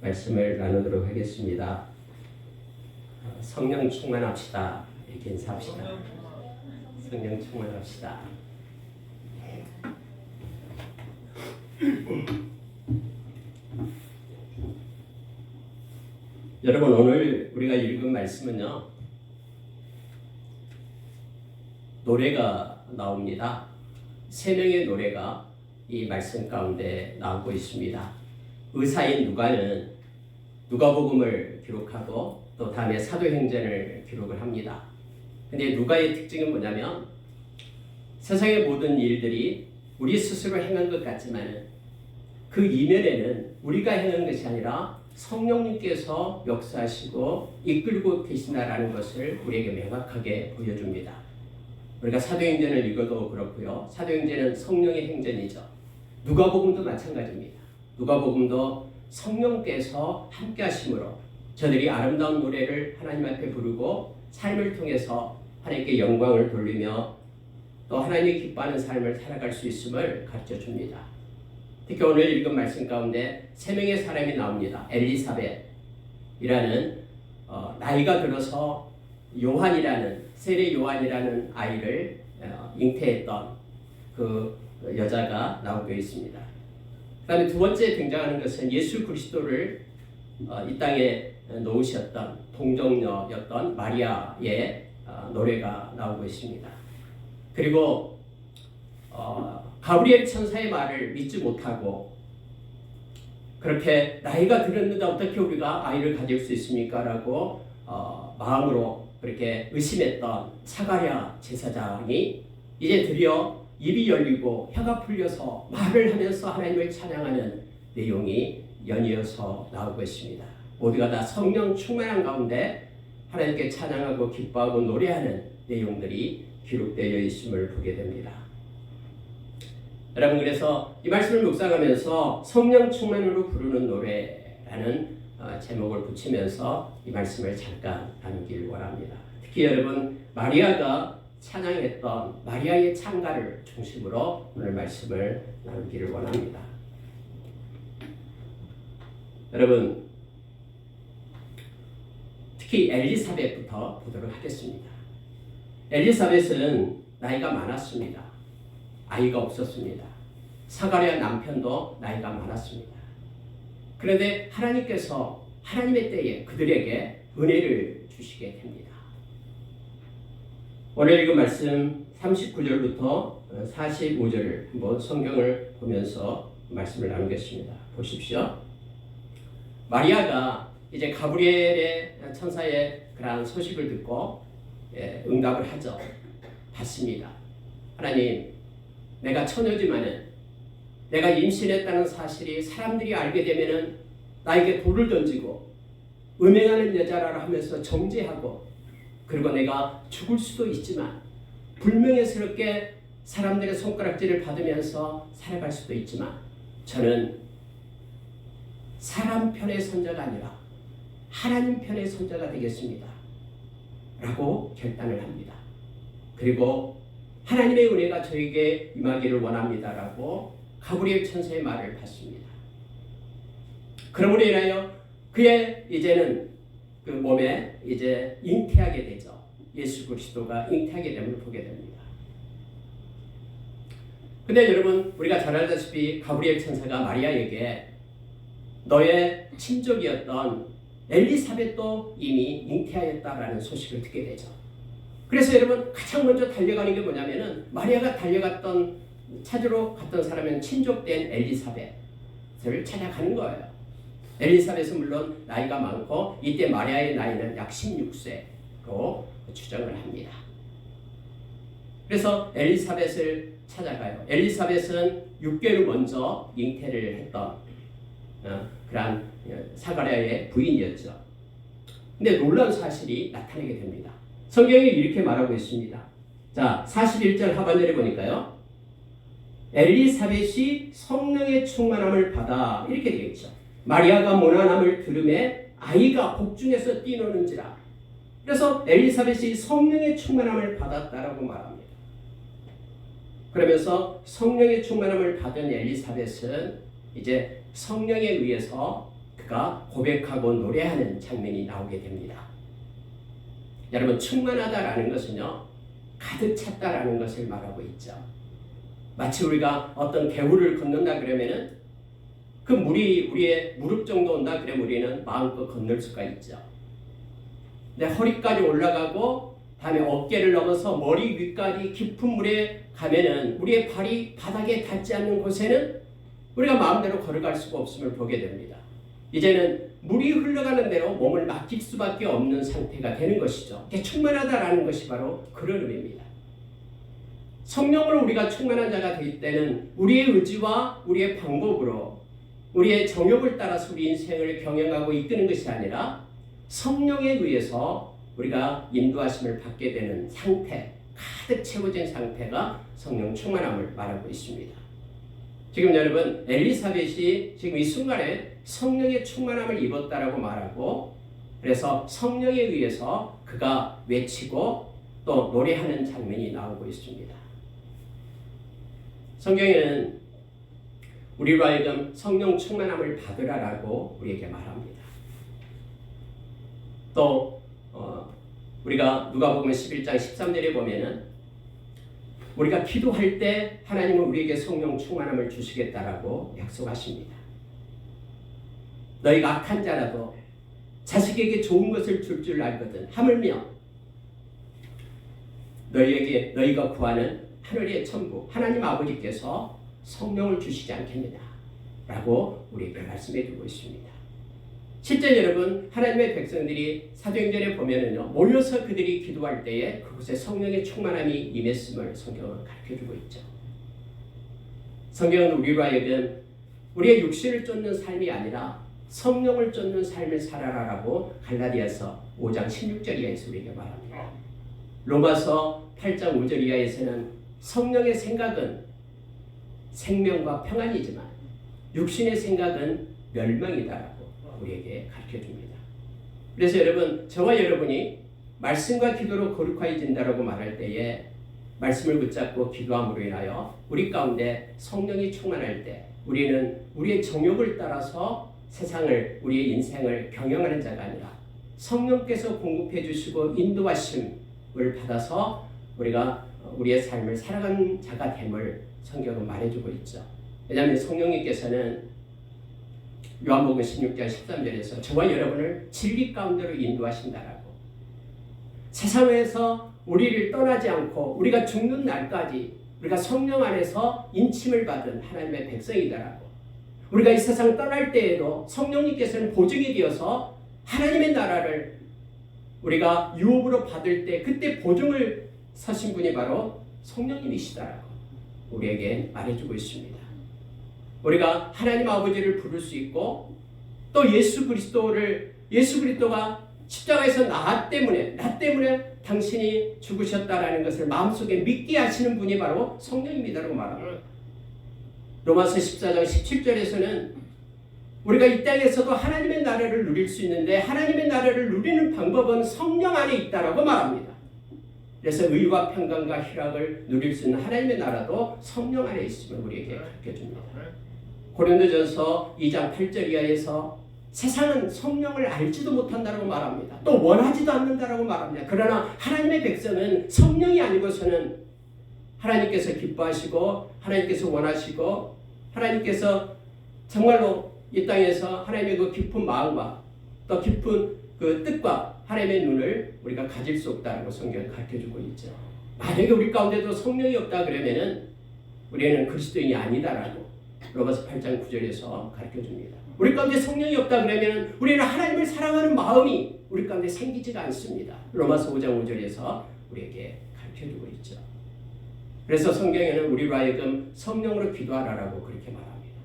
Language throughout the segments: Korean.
말씀을 나누도록 하겠습니다. 성령 충만합시다. 이렇게 인사합시다. 성령 충만합시다. 여러분, 오늘 우리가 읽은 말씀은요, 노래가 나옵니다. 세 명의 노래가 이 말씀 가운데 나오고 있습니다. 의사인 누가는 누가복음을 기록하고 또 다음에 사도행전을 기록을 합니다. 근데 누가의 특징은 뭐냐면 세상의 모든 일들이 우리 스스로 행한 것 같지만 그 이면에는 우리가 행한 것이 아니라 성령님께서 역사하시고 이끌고 계신다라는 것을 우리에게 명확하게 보여줍니다. 우리가 사도행전을 읽어도 그렇고요. 사도행전은 성령의 행전이죠. 누가복음도 마찬가지입니다. 누가복음도 성령께서 함께 하심으로 저들이 아름다운 노래를 하나님 앞에 부르고 삶을 통해서 하나님께 영광을 돌리며 또 하나님이 기뻐하는 삶을 살아갈 수 있음을 가르쳐 줍니다. 특히 오늘 읽은 말씀 가운데 세 명의 사람이 나옵니다. 엘리사벳이라는 나이가 들어서 요한이라는 세례 요한이라는 아이를 잉태했던 그 여자가 나오고 있습니다. 그 다음에 두 번째 등장하는 것은 예수 그리스도를 이 땅에 놓으셨던 동정녀였던 마리아의 노래가 나오고 있습니다. 그리고 가브리엘 천사의 말을 믿지 못하고 그렇게 나이가 들었는데 어떻게 우리가 아이를 가질 수 있습니까? 라고 마음으로 그렇게 의심했던 사가랴 제사장이 이제 드디어 입이 열리고 혀가 풀려서 말을 하면서 하나님을 찬양하는 내용이 연이어서 나오고 있습니다. 모두가 다 성령 충만한 가운데 하나님께 찬양하고 기뻐하고 노래하는 내용들이 기록되어 있음을 보게 됩니다. 여러분, 그래서 이 말씀을 묵상하면서 성령 충만으로 부르는 노래라는 제목을 붙이면서 이 말씀을 잠깐 나누길 원합니다. 특히 여러분, 마리아가 찬양했던 마리아의 찬가를 중심으로 오늘 말씀을 나누기를 원합니다. 여러분, 특히 엘리사벳부터 보도록 하겠습니다. 엘리사벳은 나이가 많았습니다. 아이가 없었습니다. 사가랴 남편도 나이가 많았습니다. 그런데 하나님께서 하나님의 때에 그들에게 은혜를 주시게 됩니다. 오늘 읽은 말씀 39절부터 45절을 한번 성경을 보면서 말씀을 나누겠습니다. 보십시오. 마리아가 이제 가브리엘의 천사의 그러한 소식을 듣고 응답을 하죠. 받습니다. 하나님, 내가 처녀지만은 내가 임신했다는 사실이 사람들이 알게 되면은 나에게 돌을 던지고 음행하는 여자라 하면서 정죄하고 그리고 내가 죽을 수도 있지만 불명예스럽게 사람들의 손가락질을 받으면서 살아갈 수도 있지만 저는 사람 편의 선자가 아니라 하나님 편의 선자가 되겠습니다. 라고 결단을 합니다. 그리고 하나님의 은혜가 저에게 임하기를 원합니다. 라고 가브리엘 천사의 말을 받습니다. 그러므로 인하여 그의 이제는 그 몸에 이제 잉태하게 되죠. 예수 그리스도가 잉태하게 됨을 보게 됩니다. 근데 여러분, 우리가 잘 알다시피 가브리엘 천사가 마리아에게 너의 친족이었던 엘리사벳도 이미 잉태하였다라는 소식을 듣게 되죠. 그래서 여러분, 가장 먼저 달려가는 게 뭐냐면은 마리아가 찾으러 갔던 사람은 친족된 엘리사벳을 찾아가는 거예요. 엘리사벳은 물론 나이가 많고 이때 마리아의 나이는 약 16세로 추정을 합니다. 그래서 엘리사벳을 찾아가요. 엘리사벳은 6개월 먼저 잉태를 했던 그러한 사가랴의 부인이었죠. 근데 놀라운 사실이 나타나게 됩니다. 성경이 이렇게 말하고 있습니다. 자, 41절 하반절에 보니까요. 엘리사벳이 성령의 충만함을 받아 이렇게 되어 있죠. 마리아가 모난함을 들음에 아이가 복중에서 뛰노는지라. 그래서 엘리사벳이 성령의 충만함을 받았다라고 말합니다. 그러면서 성령의 충만함을 받은 엘리사벳은 이제 성령에 의해서 그가 고백하고 노래하는 장면이 나오게 됩니다. 여러분, 충만하다라는 것은요, 가득 찼다라는 것을 말하고 있죠. 마치 우리가 어떤 개울을 건넌다 그러면은 그 물이 우리의 무릎 정도 온다 그러면 우리는 마음껏 건널 수가 있죠. 근데 허리까지 올라가고 다음에 어깨를 넘어서 머리 위까지 깊은 물에 가면은 우리의 발이 바닥에 닿지 않는 곳에는 우리가 마음대로 걸어갈 수가 없음을 보게 됩니다. 이제는 물이 흘러가는 대로 몸을 맡길 수밖에 없는 상태가 되는 것이죠. 충만하다라는 것이 바로 그런 의미입니다. 성령으로 우리가 충만한 자가 될 때는 우리의 의지와 우리의 방법으로 우리의 정욕을 따라서 우리 인생을 경영하고 이끄는 것이 아니라 성령에 의해서 우리가 인도하심을 받게 되는 상태, 가득 채워진 상태가 성령 충만함을 말하고 있습니다. 지금 여러분, 엘리사벳이 지금 이 순간에 성령의 충만함을 입었다라고 말하고, 그래서 성령에 의해서 그가 외치고 또 노래하는 장면이 나오고 있습니다. 성경에는 우리로 하여금 성령 충만함을 받으라라고 우리에게 말합니다. 또 우리가 누가복음 11장 13절에 보면은 우리가 기도할 때 하나님은 우리에게 성령 충만함을 주시겠다라고 약속하십니다. 너희가 악한 자라도 자식에게 좋은 것을 줄 알거든 하물며 너희가 구하는 하늘의 천부 하나님 아버지께서 성령을 주시지 않겠느냐 라고 우리에게 말씀해 주고 있습니다. 실제 여러분, 하나님의 백성들이 사도행전에 보면은요, 모여서 그들이 기도할 때에 그곳에 성령의 충만함이 임했음을 성경은 가르쳐주고 있죠. 성경은 우리로 하여금 우리의 육신을 쫓는 삶이 아니라 성령을 쫓는 삶을 살아라라고 갈라디아서 5장 16절 이하에서 우리에게 말합니다. 로마서 8장 5절 이하에서는 성령의 생각은 생명과 평안이지만 육신의 생각은 멸망이다라고 우리에게 가르쳐줍니다. 그래서 여러분, 저와 여러분이 말씀과 기도로 거룩해진다라고 말할 때에 말씀을 붙잡고 기도함으로 인하여 우리 가운데 성령이 충만할 때 우리는 우리의 정욕을 따라서 세상을, 우리의 인생을 경영하는 자가 아니라 성령께서 공급해 주시고 인도하심을 받아서 우리가 우리의 삶을 살아가는 자가 됨을 성경은 말해주고 있죠. 왜냐하면 성령님께서는 요한복음 16장 13절에서 저와 여러분을 진리 가운데로 인도하신다라고, 세상에서 우리를 떠나지 않고 우리가 죽는 날까지 우리가 성령 안에서 인침을 받은 하나님의 백성이다라고, 우리가 이 세상 떠날 때에도 성령님께서는 보증이 되어서 하나님의 나라를 우리가 유업으로 받을 때 그때 보증을 서신 분이 바로 성령님이시다라고 우리에게 말해주고 있습니다. 우리가 하나님 아버지를 부를 수 있고 또 예수 그리스도가 십자가에서 나 때문에 당신이 죽으셨다라는 것을 마음속에 믿게 하시는 분이 바로 성령님이다라고 말합니다. 로마서 14장 17절에서는 우리가 이 땅에서도 하나님의 나라를 누릴 수 있는데 하나님의 나라를 누리는 방법은 성령 안에 있다라고 말합니다. 그래서 의와 평강과 희락을 누릴 수 있는 하나님의 나라도 성령 안에 있음을 우리에게 가르쳐줍니다. 고린도전서 2장 8절 이하에서 세상은 성령을 알지도 못한다라고 말합니다. 또 원하지도 않는다라고 말합니다. 그러나 하나님의 백성은 성령이 아니고서는 하나님께서 기뻐하시고 하나님께서 원하시고 하나님께서 정말로 이 땅에서 하나님의 그 깊은 마음과 또 깊은 그 뜻과 하나님의 눈을 우리가 가질 수 없다라고 성경을 가르쳐주고 있죠. 만약에 우리 가운데도 성령이 없다 그러면은 우리는 그리스도인이 아니다라고 로마서 8장 9절에서 가르쳐줍니다. 우리 가운데 성령이 없다 그러면 우리는 하나님을 사랑하는 마음이 우리 가운데 생기지가 않습니다. 로마서 5장 5절에서 우리에게 가르쳐주고 있죠. 그래서 성경에는 우리로 하여금 성령으로 기도하라라고 그렇게 말합니다.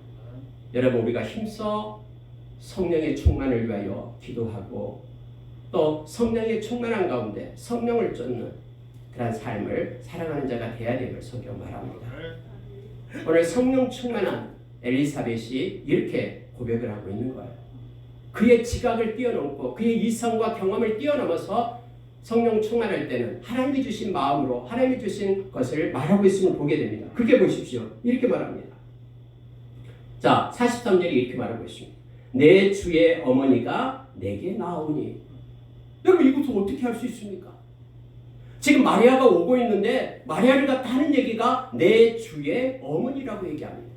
여러분, 우리가 힘써 성령의 충만을 위하여 기도하고 또 성령의 충만한 가운데 성령을 쫓는 그런 삶을 살아가는 자가 되어야 됨을 성경 말합니다. 오늘 성령 충만한 엘리사벳이 이렇게 고백을 하고 있는 거예요. 그의 지각을 뛰어넘고 그의 이성과 경험을 뛰어넘어서 성령 충만할 때는 하나님이 주신 마음으로 하나님이 주신 것을 말하고 있음을 보게 됩니다. 그렇게 보십시오. 이렇게 말합니다. 자, 43절이 이렇게 말하고 있습니다. 내 주의 어머니가 내게 나오니. 여러분 이것을 어떻게 할 수 있습니까? 지금 마리아가 오고 있는데 마리아를 갖다 하는 얘기가 내 주의 어머니라고 얘기합니다.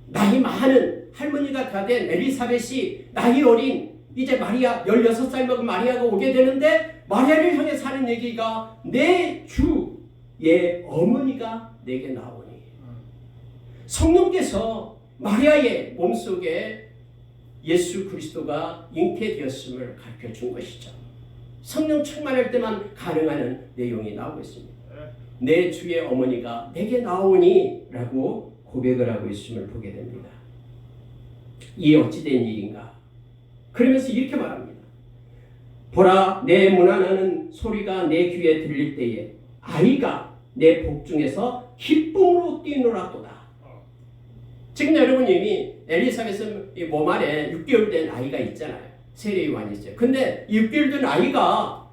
나이 많은 할머니가 다 된 엘리사벳이 나이 어린 이제 마리아 16살 먹은 마리아가 오게 되는데 마리아를 향해서 하는 얘기가 내 주의 어머니가 내게 나오니. 성령께서 마리아의 몸속에 예수 그리스도가 잉태되었음을 가르쳐 준 것이죠. 성령 충만할 때만 가능한 내용이 나오고 있습니다. 내 주의 어머니가 내게 나오니 라고 고백을 하고 있음을 보게 됩니다. 이게 어찌된 일인가? 그러면서 이렇게 말합니다. 보라, 내 문안하는 소리가 내 귀에 들릴 때에 아이가 내 복중에서 기쁨으로 뛰노라도다. 지금 여러분 이미 엘리사벳은 몸 안에 6개월 된 아이가 있잖아요. 세례요한이 있어요. 근데 6개월 된 아이가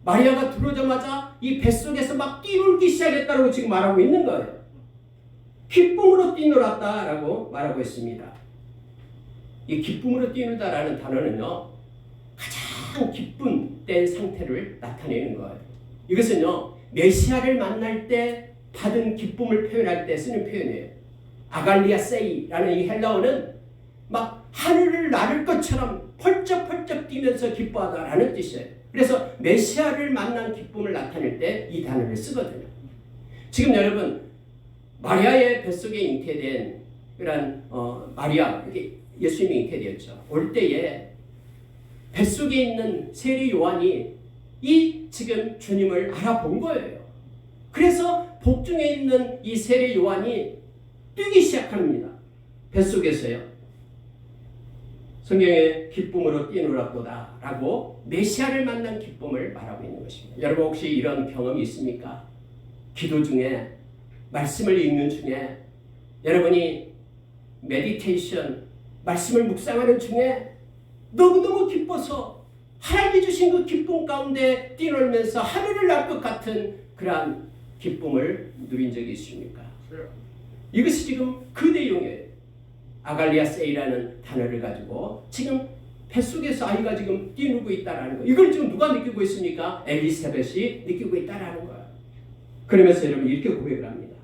마리아가 들어오자마자 이 뱃속에서 막 뛰놀기 시작했다고 지금 말하고 있는 거예요. 기쁨으로 뛰놀았다라고 말하고 있습니다. 이 기쁨으로 뛰놀다라는 단어는요, 가장 기쁜 때 상태를 나타내는 거예요. 이것은요, 메시아를 만날 때 받은 기쁨을 표현할 때 쓰는 표현이에요. 아갈리아 세이라는 이 헬라어는 막 하늘을 나를 것처럼 펄쩍펄쩍 뛰면서 기뻐하다라는 뜻이에요. 그래서 메시아를 만난 기쁨을 나타낼 때 이 단어를 쓰거든요. 지금 여러분 마리아의 뱃속에 잉태된 그런 마리아, 예수님이 잉태되었죠. 올 때에 뱃속에 있는 세례 요한이 이 지금 주님을 알아본 거예요. 그래서 복중에 있는 이 세례 요한이 뛰기 시작합니다. 뱃속에서요. 성경에 기쁨으로 뛰노라도다 라고 메시아를 만난 기쁨을 말하고 있는 것입니다. 여러분 혹시 이런 경험이 있습니까? 기도 중에, 말씀을 읽는 중에, 여러분이 메디테이션, 말씀을 묵상하는 중에 너무너무 기뻐서 하나님이 주신 그 기쁨 가운데 뛰놀면서 하늘을 날 것 같은 그러한 기쁨을 누린 적이 있습니까? 이것이 지금 그 내용이에요. 아갈리아 세이라는 단어를 가지고 지금 뱃속에서 아이가 지금 뛰놀고 있다라는 거. 이걸 지금 누가 느끼고 있습니까? 엘리사벳이 느끼고 있다라는 거예요. 그러면서 여러분 이렇게 고백을 합니다.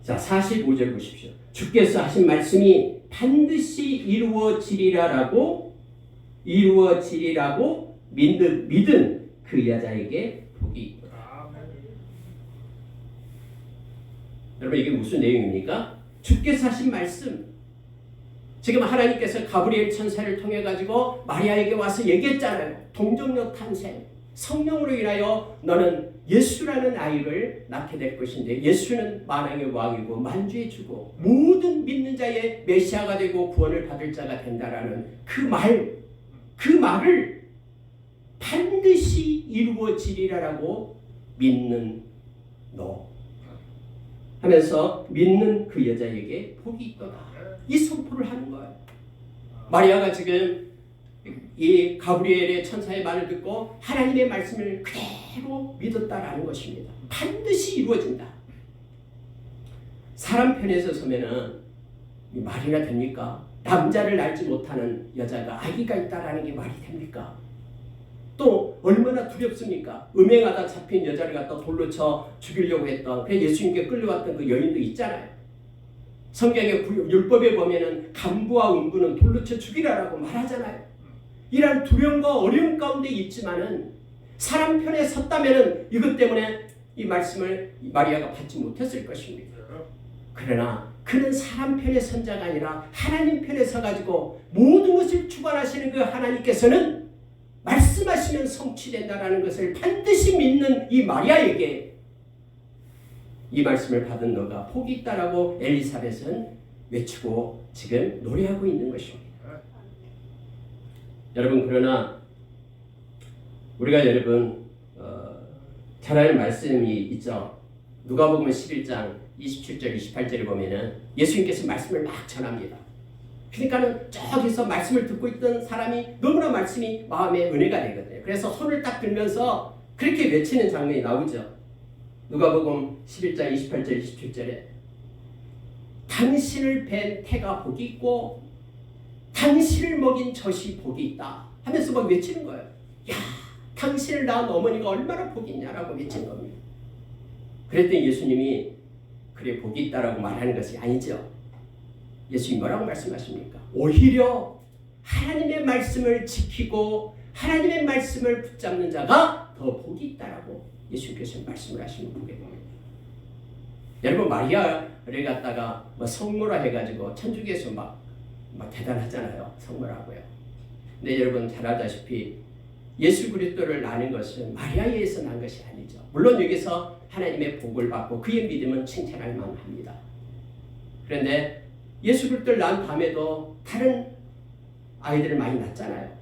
자, 45절 보십시오. 주께서 하신 말씀이 반드시 이루어지리라고 믿은 그 여자에게 복이 있다. 여러분 이게 무슨 내용입니까? 주께서 하신 말씀. 지금 하나님께서 가브리엘 천사를 통해 가지고 마리아에게 와서 얘기했잖아요. 동정녀 탄생. 성령으로 인하여 너는 예수라는 아이를 낳게 될 것인데 예수는 만왕의 왕이고 만주의 주고 모든 믿는 자의 메시아가 되고 구원을 받을 자가 된다라는 그 말을 반드시 이루어지리라라고 믿는 너 하면서 믿는 그 여자에게 복이 있도다. 이 선포를 하는 거예요. 마리아가 지금 이 가브리엘의 천사의 말을 듣고 하나님의 말씀을 그대로 믿었다라는 것입니다. 반드시 이루어진다. 사람 편에서 서면은 말이나 됩니까? 남자를 알지 못하는 여자가 아기가 있다라는 게 말이 됩니까? 또 얼마나 두렵습니까? 음행하다 잡힌 여자를 갖다 돌로 쳐 죽이려고 했던 그 예수님께 끌려왔던 그 여인도 있잖아요. 성경의 율법에 보면은 간부와 음부는 돌로 쳐 죽이라라고 말하잖아요. 이런 두려움과 어려움 가운데 있지만은 사람 편에 섰다면은 이것 때문에 이 말씀을 마리아가 받지 못했을 것입니다. 그러나 그는 사람 편에 선 자가 아니라 하나님 편에 서가지고 모든 것을 주관하시는 그 하나님께서는 말씀하시면 성취된다라는 것을 반드시 믿는 이 마리아에게 이 말씀을 받은 너가 복이 있다라고 엘리사벳은 외치고 지금 노래하고 있는 것입니다. 여러분 그러나 우리가 여러분 잘 아는 말씀이 있죠. 누가복음 11장 27절 28절을 보면은 예수님께서 말씀을 막 전합니다. 그러니까는 저기서 말씀을 듣고 있던 사람이 너무나 말씀이 마음에 은혜가 되거든요. 그래서 손을 딱 들면서 그렇게 외치는 장면이 나오죠. 누가복음 11장 28절 27절에 당신을 뵌 태가 복이 있고 당신을 먹인 젖이 복이 있다 하면서 막 외치는 거예요. 야, 당신을 낳은 어머니가 얼마나 복이 있냐라고 외친 겁니다. 그랬더니 예수님이 그래 복이 있다라고 말하는 것이 아니죠. 예수님 뭐라고 말씀하십니까? 오히려 하나님의 말씀을 지키고 하나님의 말씀을 붙잡는 자가 더 복이 있다라고 예수님께서 말씀을 하시는 거 보게 됩니다. 여러분 마리아를 갖다가 뭐 성모라 해가지고 천주교에서 막 대단하잖아요. 성모라고요. 근데 여러분 잘 알다시피 예수 그리스도를 낳는 것은 마리아에 의해서 난 것이 아니죠. 물론 여기서 하나님의 복을 받고 그의 믿음은 칭찬할 만합니다. 그런데 예수 그리스도를 낳은 다음에도 다른 아이들을 많이 낳잖아요.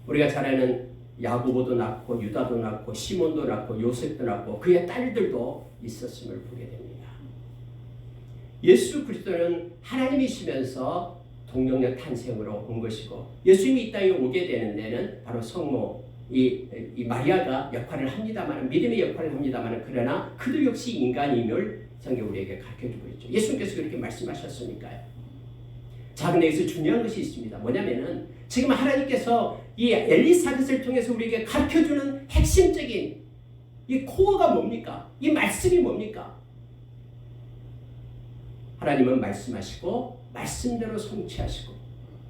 우리가 잘 아는 야고보도 낳고 유다도 낳고 시몬도 낳고 요셉도 낳고 그의 딸들도 있었음을 보게 됩니다. 예수 그리스도는 하나님이시면서 동정녀 탄생으로 온 것이고 예수님이 이 땅에 오게 되는 데는 바로 성모 이 마리아가 역할을 합니다만 믿음의 역할을 합니다만 그러나 그도 역시 인간임을 성경 우리에게 가르쳐주고 있죠. 예수님께서 그렇게 말씀하셨으니까요. 자, 근데 여기서 중요한 것이 있습니다. 뭐냐면은 지금 하나님께서 이 엘리사벳을 통해서 우리에게 가르쳐주는 핵심적인 이 코어가 뭡니까? 이 말씀이 뭡니까? 하나님은 말씀하시고 말씀대로 성취하시고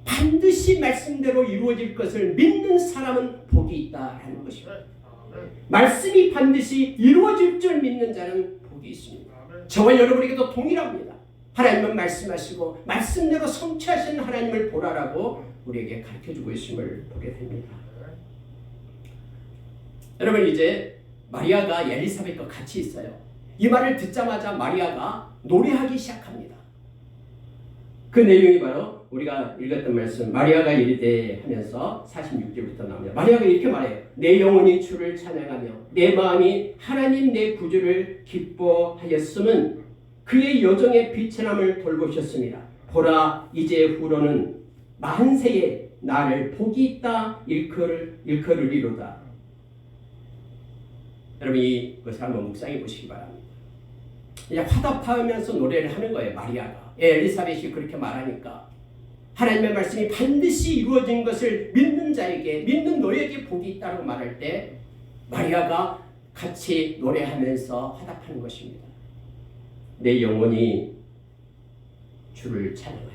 반드시 말씀대로 이루어질 것을 믿는 사람은 복이 있다라는 것입니다. 말씀이 반드시 이루어질 줄 믿는 자는 복이 있습니다. 저와 여러분에게도 동일합니다. 하나님은 말씀하시고 말씀대로 성취하시는 하나님을 보라라고 우리에게 가르쳐주고 있음을 보게 됩니다. 여러분 이제 마리아가 엘리사벳과 같이 있어요. 이 말을 듣자마자 마리아가 노래하기 시작합니다. 그 내용이 바로 우리가 읽었던 말씀 마리아가 이르되 하면서 46절부터 나옵니다. 마리아가 이렇게 말해요. 내 영혼이 주를 찬양하며 내 마음이 하나님 내 구주를 기뻐하였음은 그의 여정의 비천함을 돌보셨습니다. 보라 이제 후로는 만세에 나를 복이 있다 일컬으리로다. 여러분 이것을 한번 묵상해 보시기 바랍니다. 그냥 화답하면서 노래를 하는 거예요. 마리아가 엘리사벳이 그렇게 말하니까 하나님의 말씀이 반드시 이루어진 것을 믿는 자에게 믿는 너에게 복이 있다고 말할 때 마리아가 같이 노래하면서 화답하는 것입니다. 내 영혼이 주를 찬양하며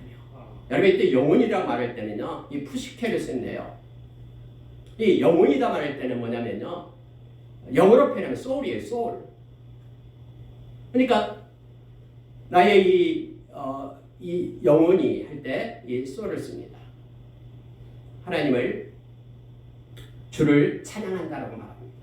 여러분 이때 영혼이라고 말할 때는요 이 푸시케를 썼네요. 이 영혼이다 말할 때는 뭐냐면요 영어로 표현하면 soul이에요. soul. 그러니까 나의 이 영혼이 할 때 이 soul을 씁니다. 하나님을 주를 찬양한다라고 말합니다.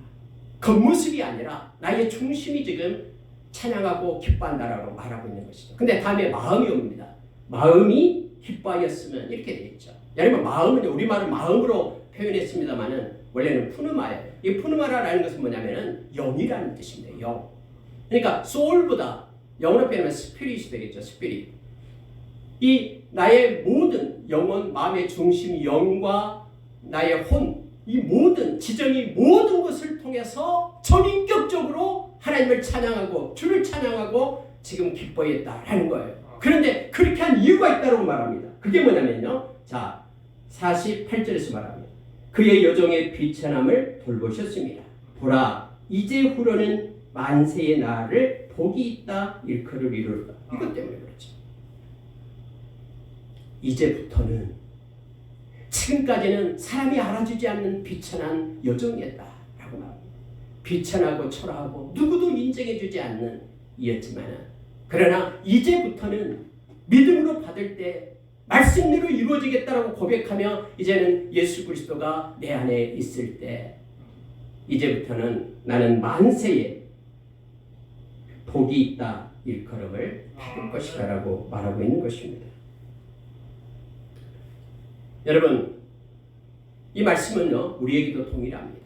겉모습이 아니라 나의 중심이 지금 찬양하고 기뻐한다라고 말하고 있는 것이죠. 근데 다음에 마음이 옵니다. 마음이 기뻐하였으면 이렇게 되어 있죠. 여러분 마음은 우리말은 마음으로 표현했습니다만은 원래는 푸누마예요. 이 푸누마라는 것은 뭐냐면은 영이라는 뜻인데 영. 그러니까 soul보다 영어로 표현하면 spirit이 되겠죠. spirit. 이 나의 모든 영혼, 마음의 중심, 영과 나의 혼, 이 모든 지정이 모든 것을 통해서 전인격적으로 하나님을 찬양하고 주를 찬양하고 지금 기뻐했다라는 거예요. 그런데 그렇게 한 이유가 있다고 말합니다. 그게 뭐냐면요. 자, 48절에서 말합니다. 그의 여정의 비천함을 돌보셨습니다. 보라, 이제 후로는 만세의 나를 복이 있다 일컬으리로다. 이것 때문에 그렇죠. 이제부터는 지금까지는 사람이 알아주지 않는 비천한 여정이었다라고 말합니다. 비천하고 초라하고 누구도 인정해주지 않는 이었지만 그러나 이제부터는 믿음으로 받을 때 말씀대로 이루어지겠다라고 고백하며 이제는 예수 그리스도가 내 안에 있을 때 이제부터는 나는 만세에 복이 있다 일컬음을 받을 것이다라고 말하고 있는 것입니다. 여러분 이 말씀은요 우리에게도 동일합니다.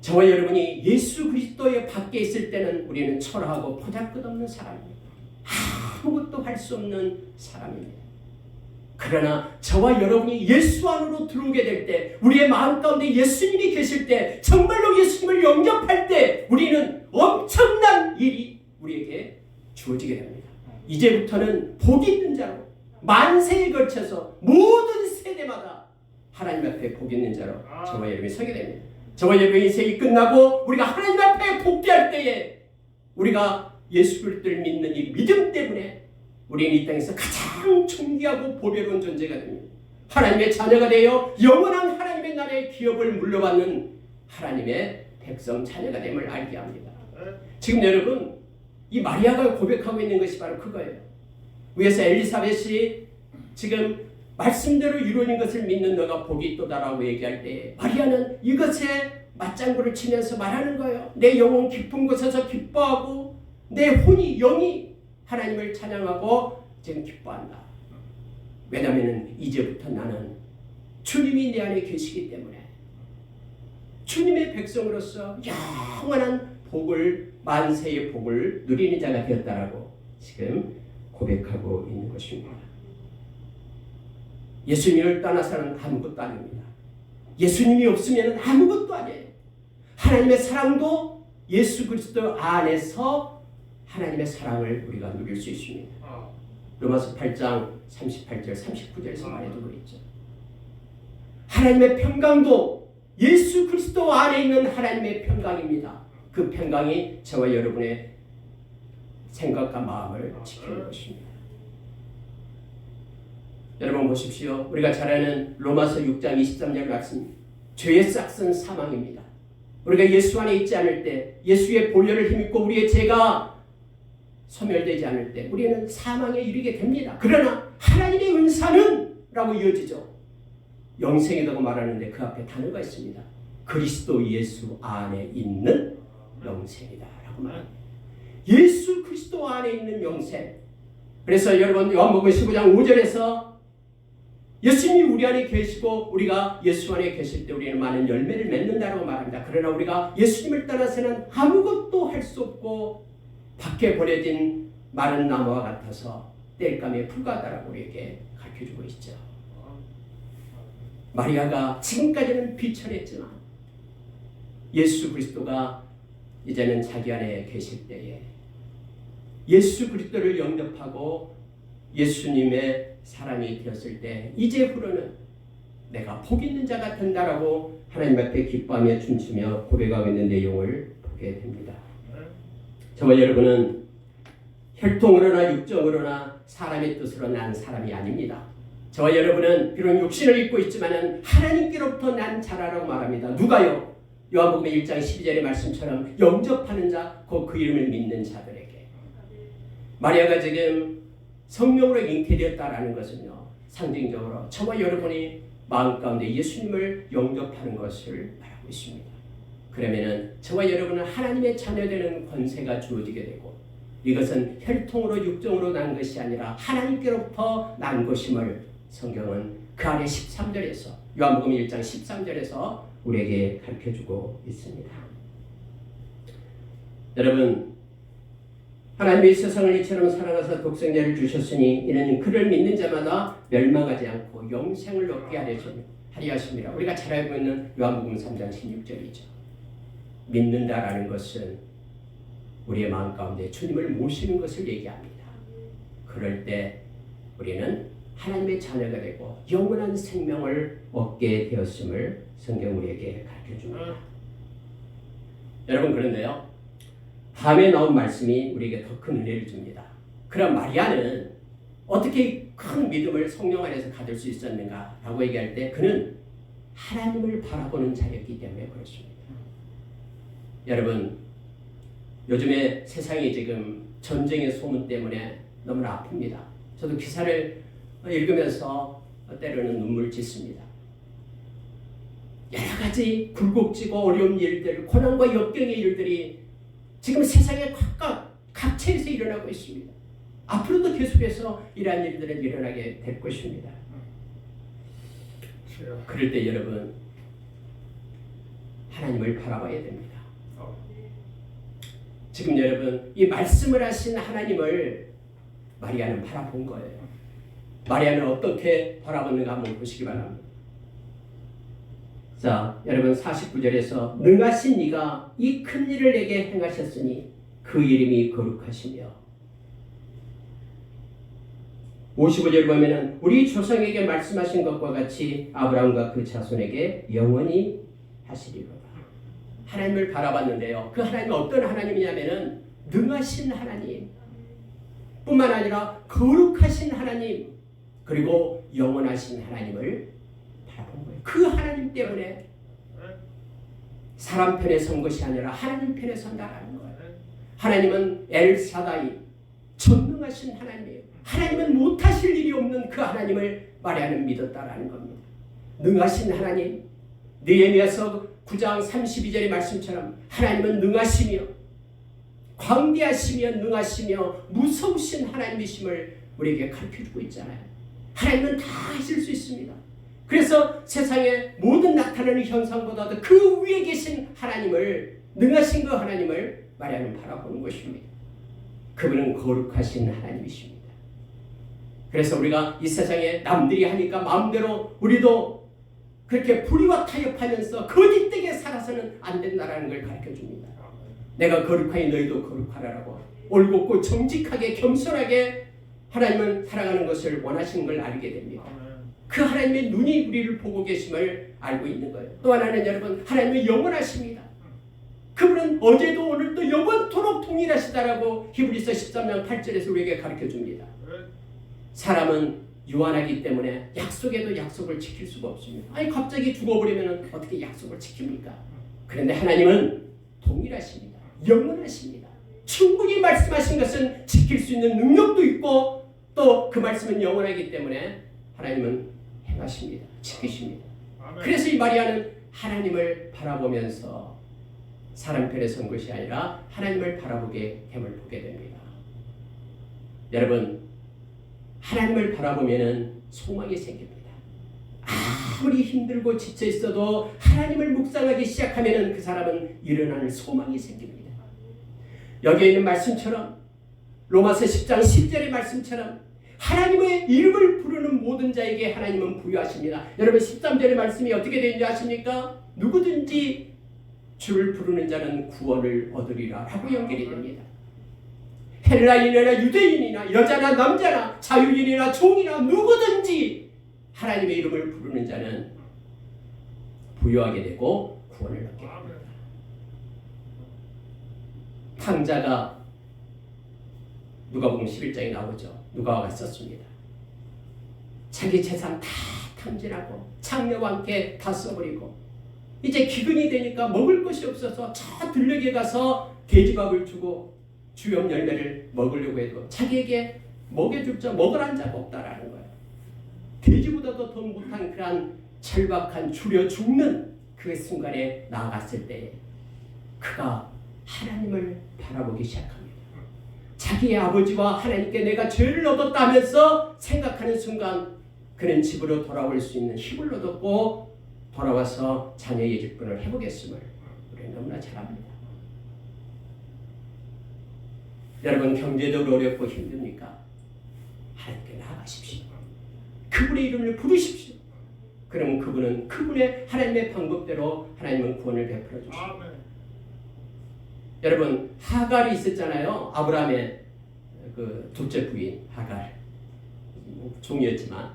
저와 여러분이 예수 그리스도의 밖에 있을 때는 우리는 초라하고 보잘것없는 사람입니다. 아무것도 할 수 없는 사람입니다. 그러나 저와 여러분이 예수 안으로 들어오게 될 때 우리의 마음 가운데 예수님이 계실 때 정말로 예수님을 영접할 때 우리는 엄청난 일이 우리에게 주어지게 됩니다. 이제부터는 복이 있는 자로 만세에 걸쳐서 모든 세대마다 하나님 앞에 복 있는 자로 저와 여러분이 서게 됩니다. 저와 여러분의 인생이 끝나고 우리가 하나님 앞에 복귀할 때에 우리가 예수 그리스도를 믿는 이 믿음 때문에 우리는 이 땅에서 가장 존귀하고 보배로운 존재가 됩니다. 하나님의 자녀가 되어 영원한 하나님의 나라의 기업을 물려받는 하나님의 백성 자녀가 됨을 알게 합니다. 지금 여러분 이 마리아가 고백하고 있는 것이 바로 그거예요. 위에서 엘리사벳이 지금 말씀대로 이루어진 것을 믿는 너가 복이 있도다라고 얘기할 때 마리아는 이것에 맞장구를 치면서 말하는 거예요. 내 영혼 깊은 곳에서 기뻐하고 내 혼이 영이 하나님을 찬양하고 지금 기뻐한다. 왜냐하면 이제부터 나는 주님이 내 안에 계시기 때문에 주님의 백성으로서 영원한 복을 만세의 복을 누리는 자가 되었다라고 지금 고백하고 있는 것입니다. 예수님을 떠나서는 아무것도 아닙니다. 예수님이 없으면 아무것도 아니에요. 하나님의 사랑도 예수 그리스도 안에서 하나님의 사랑을 우리가 누릴 수 있습니다. 로마서 8장 38절 39절에서 말해두고 있죠. 하나님의 평강도 예수 그리스도 안에 있는 하나님의 평강입니다. 그 평강이 저와 여러분의 생각과 마음을 지키는 것입니다. 여러분 보십시오. 우리가 잘 아는 로마서 6장 23절 말씀, 죄의 싹은 사망입니다. 우리가 예수 안에 있지 않을 때, 예수의 보혈을 힘입고 우리의 죄가 소멸되지 않을 때 우리는 사망에 이르게 됩니다. 그러나 하나님의 은사는 라고 이어지죠. 영생이라고 말하는데 그 앞에 단어가 있습니다. 그리스도 예수 안에 있는 영생이다 라고 말합니다. 예수 그리스도 안에 있는 영생. 그래서 여러분 요한복음 15장 5절에서 예수님이 우리 안에 계시고 우리가 예수 안에 계실 때 우리는 많은 열매를 맺는다라고 말합니다. 그러나 우리가 예수님을 떠나서는 아무것도 할 수 없고 밖에 버려진 마른 나무와 같아서 땔감에 불과하다라고 우리에게 가르쳐주고 있죠. 마리아가 지금까지는 비천했지만 예수 그리스도가 이제는 자기 안에 계실 때에 예수 그리스도를 영접하고 예수님의 사람이 되었을 때 이제부로는 내가 복 있는 자가 된다라고 하나님 앞에 기뻐하며 춤추며 고백하고 있는 내용을 보게 됩니다. 저와 여러분은 혈통으로나 육정으로나 사람의 뜻으로 난 사람이 아닙니다. 저와 여러분은 비록 육신을 입고 있지만 하나님께로부터 난 자라라고 말합니다. 누가요? 요한복음 1장 12절의 말씀처럼 영접하는 자, 곧 그 이름을 믿는 자들에게. 마리아가 지금 성령으로 잉태되었다라는 것은요, 상징적으로 저와 여러분이 마음 가운데 예수님을 영접하는 것을 말하고 있습니다. 그러면은 저와 여러분은 하나님의 자녀되는 권세가 주어지게 되고 이것은 혈통으로 육정으로 난 것이 아니라 하나님께로부터 난 것임을 성경은 그 안에 13절에서 요한복음 1장 13절에서 우리에게 가르쳐주고 있습니다. 여러분 하나님이 세상을 이처럼 사랑하사 독생자를 주셨으니 이는 그를 믿는 자마다 멸망하지 않고 영생을 얻게 하려 하심이라. 우리가 잘 알고 있는 요한복음 3장 16절이죠. 믿는다라는 것은 우리의 마음 가운데 주님을 모시는 것을 얘기합니다. 그럴 때 우리는 하나님의 자녀가 되고 영원한 생명을 얻게 되었음을 성경 우리에게 가르쳐줍니다. 여러분 그런데요, 다음에 나온 말씀이 우리에게 더 큰 은혜를 줍니다. 그럼 마리아는 어떻게 큰 믿음을 성령 안에서 가질 수 있었는가 라고 얘기할 때 그는 하나님을 바라보는 자였기 때문에 그렇습니다. 여러분 요즘에 세상이 지금 전쟁의 소문 때문에 너무나 아픕니다. 저도 기사를 읽으면서 때로는 눈물 짓습니다. 여러 가지 굴곡지고 어려운 일들, 고난과 역경의 일들이 지금 세상에 각처에서 일어나고 있습니다. 앞으로도 계속해서 이러한 일들은 일어나게 될 것입니다. 그럴 때 여러분 하나님을 바라봐야 됩니다. 지금 여러분 이 말씀을 하신 하나님을 마리아는 바라본 거예요. 마리아는 어떻게 바라보는가 한번 보시기 바랍니다. 자, 여러분 49절에서 능하신 이가 이 큰 일을 내게 행하셨으니 그 이름이 거룩하시며 55절 보면은 우리 조상에게 말씀하신 것과 같이 아브라함과 그 자손에게 영원히 하시리로다. 하나님을 바라봤는데요. 그 하나님은 어떤 하나님이냐면은 능하신 하나님 뿐만 아니라 거룩하신 하나님 그리고 영원하신 하나님을 바라본 거예요. 그 하나님 때문에 사람 편에 선 것이 아니라 하나님 편에 선다라는 거예요. 하나님은 엘사다이 전능하신 하나님이에요. 하나님은 못하실 일이 없는 그 하나님을 마리아는 믿었다라는 겁니다. 능하신 하나님, 느헤미야서 9장 32절의 말씀처럼 하나님은 능하시며 광대하시며 능하시며 무서우신 하나님이심을 우리에게 가르쳐주고 있잖아요. 하나님은 다 하실 수 있습니다. 그래서 세상의 모든 나타나는 현상보다도 그 위에 계신 하나님을, 능하신 그 하나님을 마리아는 바라보는 것입니다. 그분은 거룩하신 하나님이십니다. 그래서 우리가 이 세상에 남들이 하니까 마음대로 우리도 그렇게 불의와 타협하면서 거짓되게 살아서는 안 된다는 걸 가르쳐줍니다. 내가 거룩하니 너희도 거룩하라라고 올곧고 정직하게 겸손하게 하나님은 살아가는 것을 원하시는 걸 알게 됩니다. 그 하나님의 눈이 우리를 보고 계심을 알고 있는 거예요. 또 하나는 여러분, 하나님은 영원하십니다. 그분은 어제도 오늘도 영원토록 동일하시다라고 히브리서 13장 8절에서 우리에게 가르쳐줍니다. 사람은 유한하기 때문에 약속에도 약속을 지킬 수가 없습니다. 아니 갑자기 죽어버리면 어떻게 약속을 지킵니까? 그런데 하나님은 동일하십니다. 영원하십니다. 충분히 말씀하신 것은 지킬 수 있는 능력도 있고 또 그 말씀은 영원하기 때문에 하나님은 행하십니다. 지키십니다. 그래서 이 마리아는 하나님을 바라보면서 사람 편에 선 것이 아니라 하나님을 바라보게 힘을 보게 됩니다. 여러분, 하나님을 바라보면 소망이 생깁니다. 아무리 힘들고 지쳐 있어도 하나님을 묵상하기 시작하면 그 사람은 일어나는 소망이 생깁니다. 여기에 있는 말씀처럼 로마서 10장 10절의 말씀처럼 하나님의 이름을 부르는 모든 자에게 하나님은 부여하십니다. 여러분 13절의 말씀이 어떻게 되는지 아십니까? 누구든지 주를 부르는 자는 구원을 얻으리라 라고 연결이 됩니다. 헬라인이나 유대인이나 여자나 남자나 자유인이나 종이나 누구든지 하나님의 이름을 부르는 자는 부여하게 되고 구원을 얻게 됩니다. 탕자가 누가복음 11장에 나오죠. 누가가 썼습니다. 자기 재산 다 탕진하고 창녀와 함께 다 써버리고 이제 기근이 되니까 먹을 것이 없어서 저 들녘에 가서 돼지밥을 주고 주염 열매를 먹으려고 해도 자기에게 먹여줄 자 먹을 한 자가 없다라는 거예요. 돼지보다도 더 못한 그러한 절박한 줄여 죽는 그 순간에 나아갔을 때 그가 하나님을 바라보기 시작합니다. 자기의 아버지와 하나님께 내가 죄를 얻었다면서 생각하는 순간 그는 집으로 돌아올 수 있는 힘을 얻었고 돌아와서 자녀의 직분을 해보겠음을 우리는 너무나 잘 압니다. 여러분 경제적으로 어렵고 힘듭니까? 하나님께 나아가십시오. 그분의 이름을 부르십시오. 그러면 그분은 그분의 하나님의 방법대로 하나님은 구원을 베풀어 주십니다. 여러분 하갈이 있었잖아요. 아브라함의 그 둘째 부인 하갈 종이었지만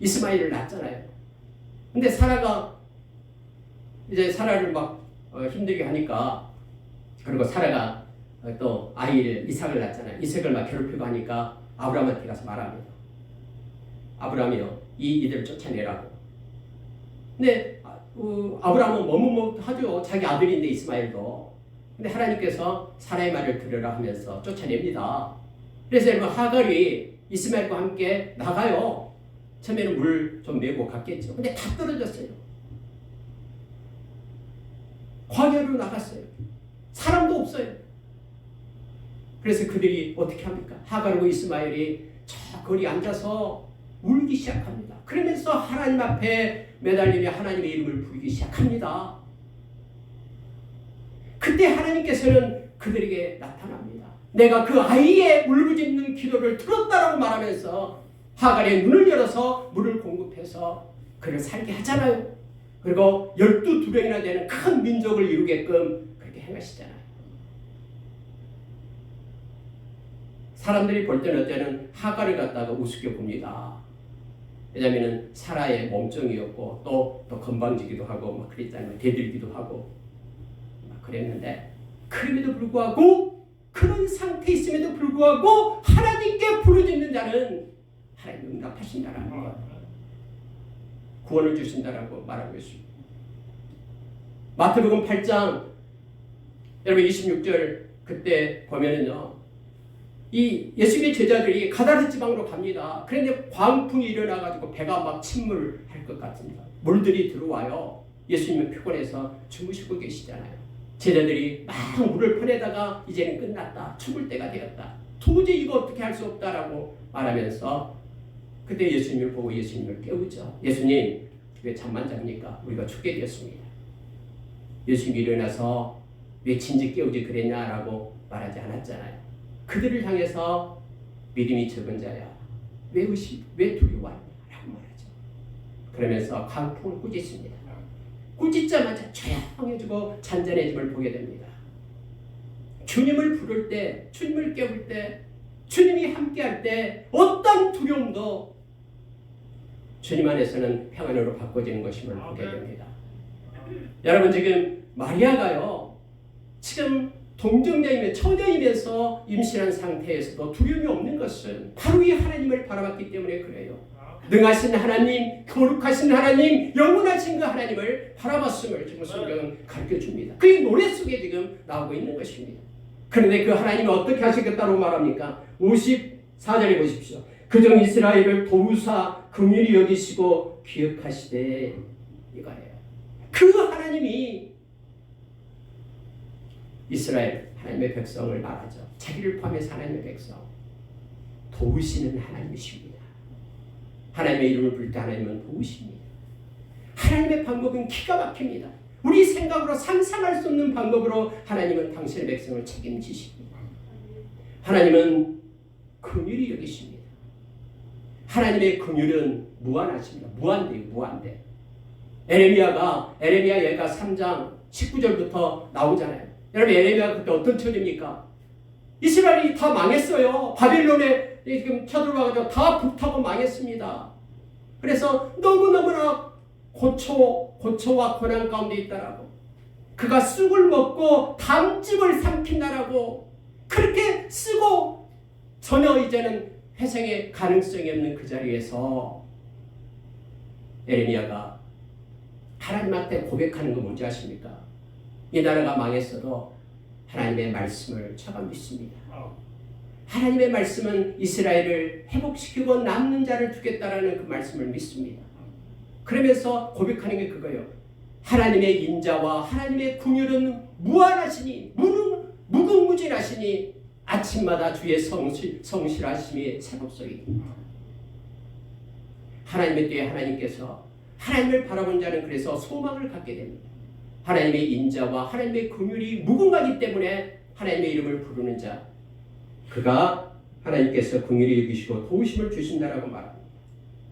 이스마엘을 낳았잖아요. 근데 사라가 이제 사라를 막 힘들게 하니까 그리고 사라가 또 아이를 이삭을 낳았잖아요. 이삭을 막 괴롭히고 하니까 아브라함한테 가서 말합니다. 아브라함이요 이들을 쫓아내라고. 근데 아브라함은 머뭇머뭇하죠. 자기 아들인데 이스마엘도. 근데 하나님께서 사라의 말을 들으라 하면서 쫓아냅니다. 그래서 여러분 하갈이 이스마엘과 함께 나가요. 처음에는 물 좀 메고 갔겠죠. 근데 다 떨어졌어요. 광야로 나갔어요. 사람도 없어요. 그래서 그들이 어떻게 합니까? 하갈과 이스마엘이 저 거리 앉아서 울기 시작합니다. 그러면서 하나님 앞에 매달리며 하나님의 이름을 부르기 시작합니다. 그때 하나님께서는 그들에게 나타납니다. 내가 그 아이의 울부짖는 기도를 들었다라고 말하면서 하갈의 눈을 열어서 물을 공급해서 그를 살게 하잖아요. 그리고 12두령이나 되는 큰 민족을 이루게끔 그렇게 행하시잖아요. 사람들이 볼 때는 어때는 하갈을 갖다가 우습게 봅니다. 왜냐하면 사라의 몸종이었고 또 건방지기도 하고 막 그랬잖아요. 대들기도 하고 막 그랬는데 그럼에도 불구하고 그런 상태에 있음에도 불구하고 하나님께 부르짖는 자는 하나님 응답하신다라는 것, 구원을 주신다라고 말하고 있습니다. 마태복음 8장 여러분 26절 그때 보면은요, 이 예수님의 제자들이 가다르 지방으로 갑니다. 그런데 광풍이 일어나가지고 배가 막 침몰할 것 같습니다. 물들이 들어와요. 예수님은 피곤해서 주무시고 계시잖아요. 제자들이 막 물을 퍼내다가 이제는 끝났다. 죽을 때가 되었다. 도저히 이거 어떻게 할 수 없다라고 말하면서 그때 예수님을 보고 예수님을 깨우죠. 예수님 왜 잠만 잡니까? 우리가 죽게 되었습니다. 예수님이 일어나서 왜 진즉 깨우지 그랬냐라고 말하지 않았잖아요. 그들을 향해서 믿음이 적은 자야 왜 두려워하냐 라고 말하죠. 그러면서 강풍을 꾸짖습니다. 꾸짖자마자 조용해지고 잔잔해짐을 보게 됩니다. 주님을 부를 때, 주님을 깨울 때, 주님이 함께할 때 어떤 두려움도 주님 안에서는 평안으로 바꿔지는 것임을 보게 됩니다. 여러분 지금 마리아가요, 지금 동정녀이며 처녀이면서 임신한 상태에서도 두려움이 없는 것은 바로 이 하나님을 바라봤기 때문에 그래요. 능하신 하나님, 거룩하신 하나님, 영원하신 그 하나님을 바라봤음을 지금 성경은 가르쳐줍니다. 그게 노래 속에 지금 나오고 있는 것입니다. 그런데 그 하나님이 어떻게 하시겠다고 말합니까? 54절에 보십시오. 그중 이스라엘을 도우사 긍휼히 여기시고 기억하시되 이거예요. 그 하나님이 이스라엘 하나님의 백성을 말하죠. 자기를 포함해서 하나님의 백성 도우시는 하나님이십니다. 하나님의 이름을 부를 때 하나님은 도우십니다. 하나님의 방법은 기가 막힙니다. 우리 생각으로 상상할 수 없는 방법으로 하나님은 당신의 백성을 책임지십니다. 하나님은 긍휼히 여기십니다. 하나님의 긍휼은 무한하십니다. 무한대. 에레미야 얘가 3장 19절부터 나오잖아요. 여러분 에레미야가 그때 어떤 처지입니까? 이스라엘이 다 망했어요. 바빌론에 지금 쳐들어와가지고 다 불타고 망했습니다. 그래서 너무너무나 고초와 고난 가운데 있다라고, 그가 쑥을 먹고 담즙을 삼킨다라고 그렇게 쓰고 전혀 이제는 회생의 가능성이 없는 그 자리에서 에레미야가 하나님한테 고백하는 거 뭔지 아십니까? 이 나라가 망했어도 하나님의 말씀을 제가 믿습니다. 하나님의 말씀은 이스라엘을 회복시키고 남는 자를 주겠다라는 그 말씀을 믿습니다. 그러면서 고백하는 게 그거예요. 하나님의 인자와 하나님의 긍휼은 무한하시니 무궁무진하시니 아침마다 주의 성실하심이 새롭소이다. 하나님의 때에 하나님께서 하나님을 바라본 자는 그래서 소망을 갖게 됩니다. 하나님의 인자와 하나님의 긍휼이 무궁하기 때문에 하나님의 이름을 부르는 자, 그가 하나님께서 긍휼히 여기시고 도우심을 주신다라고 말합니다.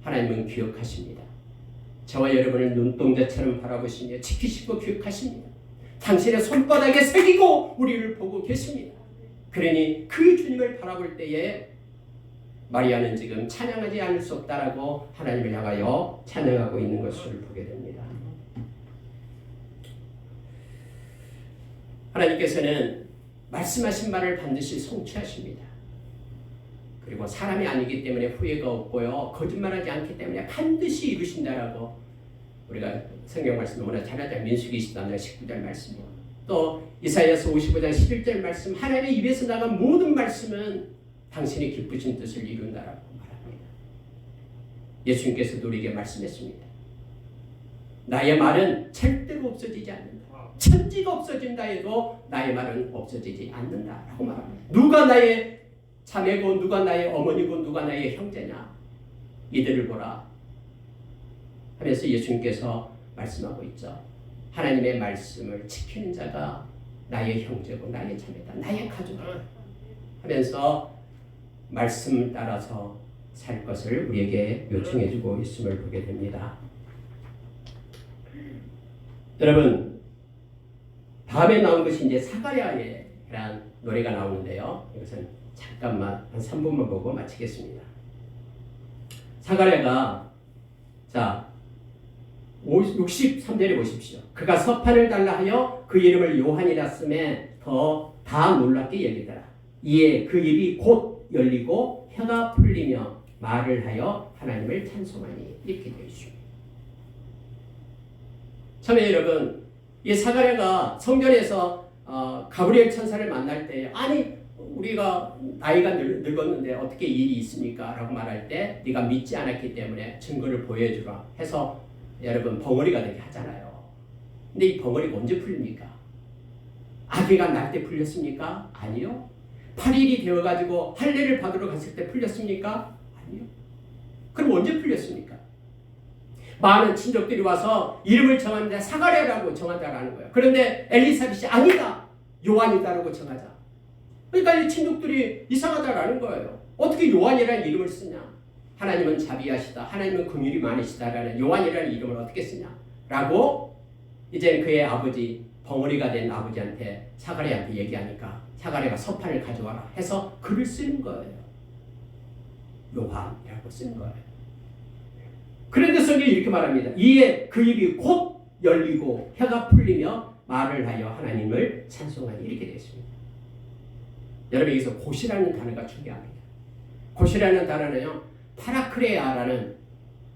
하나님은 기억하십니다. 저와 여러분을 눈동자처럼 바라보시며 지키시고 기억하십니다. 당신의 손바닥에 새기고 우리를 보고 계십니다. 그러니 그 주님을 바라볼 때에 마리아는 지금 찬양하지 않을 수 없다라고 하나님을 향하여 찬양하고 있는 것을 보게 됩니다. 하나님께서는 말씀하신 말을 반드시 성취하십니다. 그리고 사람이 아니기 때문에 후회가 없고요, 거짓말하지 않기 때문에 반드시 이루신다라고 우리가 성경 말씀 너무나 잘 알죠. 민수기 23장 19절 말씀이요, 또 이사야서 55장 11절 말씀, 하나님의 입에서 나간 모든 말씀은 당신이 기쁘신 뜻을 이룬다라고 말합니다. 예수님께서도 우리에게 말씀했습니다. 나의 말은 절대로 없어지지 않는다. 천지가 없어진다 해도 나의 말은 없어지지 않는다라고 말합니다. 누가 나의 자매고 누가 나의 어머니고 누가 나의 형제냐, 이들을 보라 하면서 예수님께서 말씀하고 있죠. 하나님의 말씀을 지키는 자가 나의 형제고 나의 자매다, 나의 가족이다 하면서 말씀을 따라서 살 것을 우리에게 요청해주고 있음을 보게 됩니다. 여러분, 다음에 나온 것이 이제 사가랴의 노래가 나오는데요. 이것은 잠깐만 한 3분만 보고 마치겠습니다. 사가랴가 자 63절에 보십시오. 그가 서판을 달라 하여 그 이름을 요한이라 쓰매 더 다 놀랍게 여기더라. 이에 그 입이 곧 열리고 혀가 풀리며 말을 하여 하나님을 찬송하니 이렇게 되어 있습니다. 처음에 여러분 이 사가랴가 성전에서 가브리엘 천사를 만날 때 아니 우리가 나이가 늙었는데 어떻게 일이 있습니까? 라고 말할 때 네가 믿지 않았기 때문에 증거를 보여주라 해서 여러분 벙어리가 되게 하잖아요. 근데 이 벙어리가 언제 풀립니까? 아기가 날 때 풀렸습니까? 아니요. 8일이 되어가지고 할례를 받으러 갔을 때 풀렸습니까? 아니요. 그럼 언제 풀렸습니까? 많은 친족들이 와서 이름을 정하는데 사가랴라고 정하자라는 거예요. 그런데 엘리사벳이 아니다. 요한이다라고 정하자. 그러니까 이 친족들이 이상하다라는 거예요. 어떻게 요한이라는 이름을 쓰냐? 하나님은 자비하시다. 하나님은 긍휼이 많으시다라는 요한이라는 이름을 어떻게 쓰냐? 라고 이제 그의 아버지 벙어리가 된 아버지한테 사가랴한테 얘기하니까 사가랴가 서판을 가져와라 해서 글을 쓰는 거예요. 요한이라고 쓰는 거예요. 그런데 성경이 이렇게 말합니다. 이에 그 입이 곧 열리고 혀가 풀리며 말을 하여 하나님을 찬송하니 이렇게 되어 있습니다. 여러분 여기서 곧이라는 단어가 중요합니다. 곧이라는 단어는요. 파라크레아라는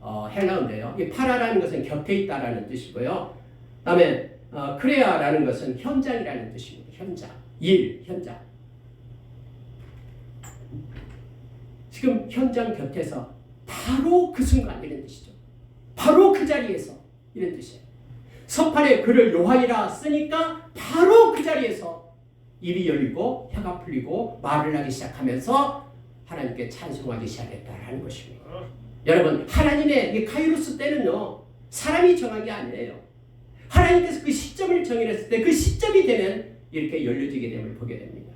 헬라어인데요. 이 파라라는 것은 곁에 있다라는 뜻이고요. 그다음에 크레아라는 것은 현장이라는 뜻입니다. 현장, 일, 현장. 지금 현장 곁에서 바로 그 순간 이런 뜻이죠. 바로 그 자리에서 이런 뜻이에요. 서판에 글을 요한이라 쓰니까 바로 그 자리에서 입이 열리고 혀가 풀리고 말을 하기 시작하면서 하나님께 찬송하기 시작했다라는 것입니다. 여러분 하나님의 이 카이로스 때는요 사람이 정한 게 아니에요. 하나님께서 그 시점을 정해냈을 때 그 시점이 되면 이렇게 열려지게 됨을 보게 됩니다.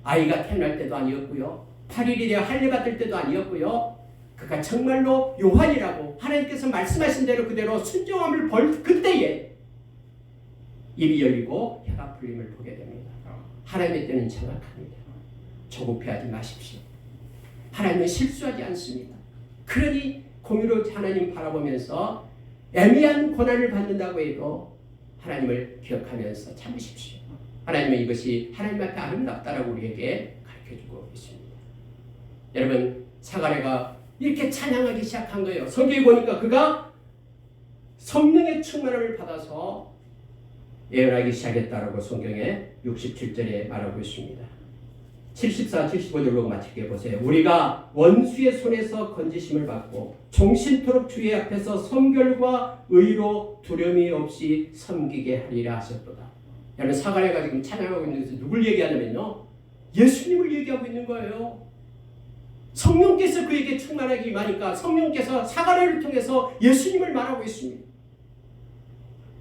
아이가 태어날 때도 아니었고요. 8일이 되어 할례 받을 때도 아니었고요. 그가 정말로 요한이라고 하나님께서 말씀하신 대로 그대로 순종함을 벌 그때에 입이 열리고 혀가 풀림을 보게 됩니다. 하나님의 때는 정확합니다. 조급해하지 마십시오. 하나님은 실수하지 않습니다. 그러니 공의로 하나님 바라보면서 애매한 고난을 받는다고 해도 하나님을 기억하면서 참으십시오. 하나님은 이것이 하나님 앞에 아름답다라고 우리에게 가르쳐주고 있습니다. 여러분 사가랴가 이렇게 찬양하기 시작한 거예요. 성경에 보니까 그가 성령의 충만함을 받아서 예언하기 시작했다라고 성경에 67절에 말하고 있습니다. 74, 75절로 마치게 보세요. 우리가 원수의 손에서 건지심을 받고 종신토록 주의 앞에서 성결과 의로 두려움이 없이 섬기게 하리라 하셨도다. 여러분 사가랴가 지금 찬양하고 있는 것은 누굴 얘기하냐면요. 예수님을 얘기하고 있는 거예요. 성령께서 그에게 충만하게 임하니까 성령께서 사가랴를 통해서 예수님을 말하고 있습니다.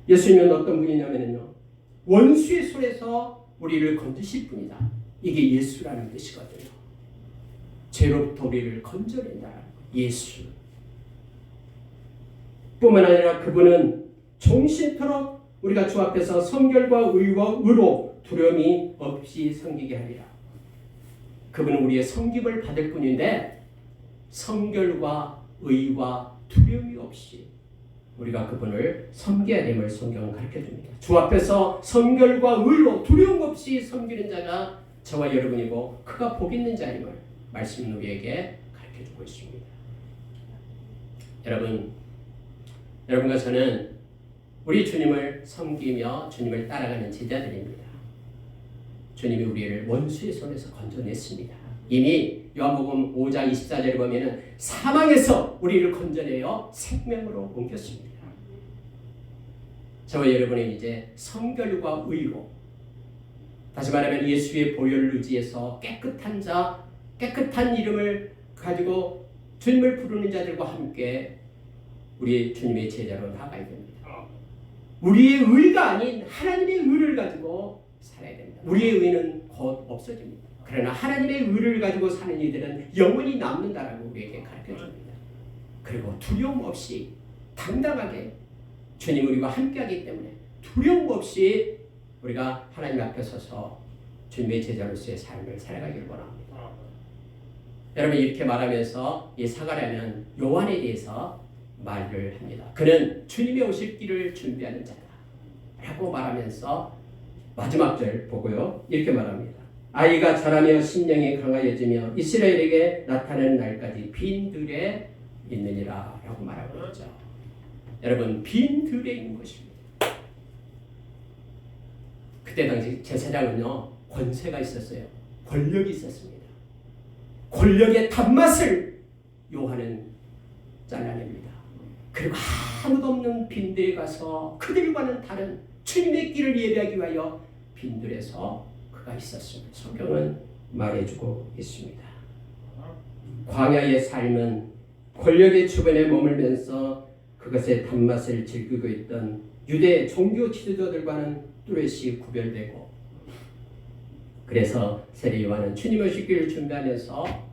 예수님은 어떤 분이냐면요. 원수의 손에서 우리를 건지실 분이다. 이게 예수라는 뜻이거든요. 죄로부터 우리를 건져낸다. 예수. 뿐만 아니라 그분은 종신토록 우리가 주 앞에서 성결과 의와 의로 두려움이 없이 섬기게 하리라. 그분은 우리의 섬김을 받을 뿐인데 성결과 의와 두려움이 없이 우리가 그분을 섬겨야 됨을 성경은 가르쳐줍니다. 주 앞에서 성결과 의로 두려움 없이 섬기는 자가 저와 여러분이고 그가 복 있는 자임을 말씀은 우리에게 가르쳐주고 있습니다. 여러분과 저는 우리 주님을 섬기며 주님을 따라가는 제자들입니다. 주님이 우리를 원수의 손에서 건져냈습니다. 이미 요한복음 5장 24절에 보면은 사망에서 우리를 건져내어 생명으로 옮겼습니다. 저와 여러분은 이제 성결과 의로, 다시 말하면 예수의 보혈 의지에서 깨끗한 자, 깨끗한 이름을 가지고 주님을 부르는 자들과 함께 우리 주님의 제자로 나가야 됩니다. 우리의 의가 아닌 하나님의 의를 가지고 살아야 됩니다. 우리의 의는 곧 없어집니다. 그러나 하나님의 의를 가지고 사는 이들은 영원히 남는다라고 우리에게 가르쳐줍니다. 그리고 두려움 없이 당당하게 주님 우리와 함께하기 때문에 두려움 없이 우리가 하나님 앞에 서서 주님의 제자로서의 삶을 살아가기를 원합니다. 여러분 이렇게 말하면서 이 사가랴는 요한에 대해서 말을 합니다. 그는 주님의 오실 길을 준비하는 자다 라고 말하면서 마지막 절 보고요. 이렇게 말합니다. 아이가 자라며 심령이 강하여지며 이스라엘에게 나타나는 날까지 빈 들에 있느니라 라고 말하고 있죠. 여러분 빈 들에 있는 것입니다. 그때 당시 제사장은요 권세가 있었어요. 권력이 있었습니다. 권력의 단맛을 요한은 잘라냅니다. 그리고 아무도 없는 빈들에 가서 그들과는 다른 주님의 길을 예배하기 위하여 빈들에서 그가 있었음을 성경은 말해주고 있습니다. 광야의 삶은 권력의 주변에 머물면서 그것의 단맛을 즐기고 있던 유대 종교 지도자들과는 뚜렷이 구별되고, 그래서 세례 요한은 주님 오실 길을 준비하면서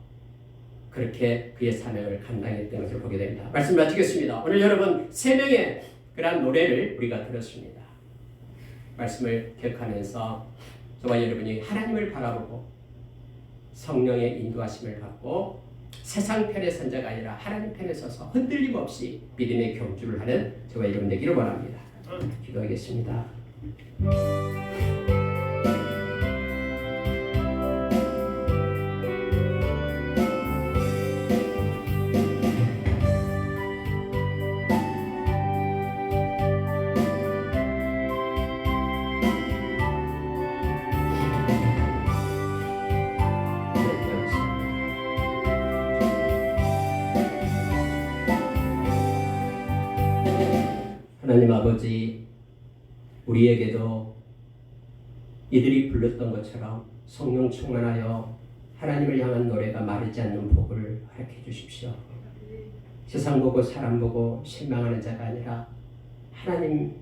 그렇게 그의 사명을 감당했던 것을 보게 됩니다. 말씀 마치겠습니다. 오늘 여러분 세 명의 그러한 노래를 우리가 들었습니다. 말씀을 기억하면서 저와 여러분이 하나님을 바라보고 성령의 인도하심을 받고 세상 편에 선 자가 아니라 하나님 편에 서서 흔들림 없이 믿음의 경주를 하는 저와 여러분 되기를 원합니다. 기도하겠습니다. 하나님 아버지, 우리에게도 이들이 불렀던 것처럼 성령 충만하여 하나님을 향한 노래가 마르지 않는 복을 허락해 주십시오. 세상 보고 사람 보고 실망하는 자가 아니라 하나님